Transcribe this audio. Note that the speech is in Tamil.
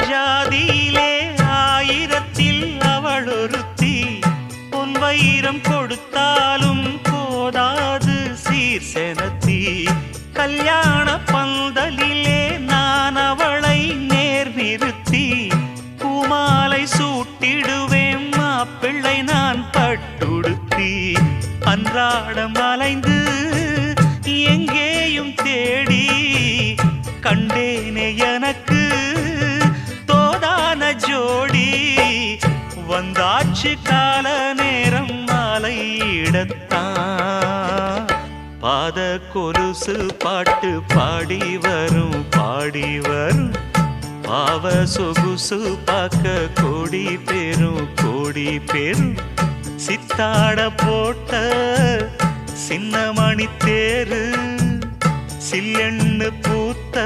ஜாதியிலே ஆயிரத்தில் அவள் ஒருத்தி பொன் வைரம் கொடுத்தாலும் போதாது சீர் செனத்தி கல்யாண பந்தலிலே நான் அவளை நேர் நிறுத்தி பூமாலை சூட்டிடுவேன் மாப்பிள்ளை நான் பட்டுடுத்தி அன்றாடம் அலைந்து எங்கேயும் தேடி கண்டேனே எனக்கு தோதான ஜோடி வந்தாச்சு கால நேரம் மாலையிடத்தான் பாத கொலுசு பாட்டு பாடி வரும் பாவ சொகுசு பார்க்க கோடி பேரும் சித்தாட போட்ட சின்ன மணி தேரு சில்லெண்ணு பூத்த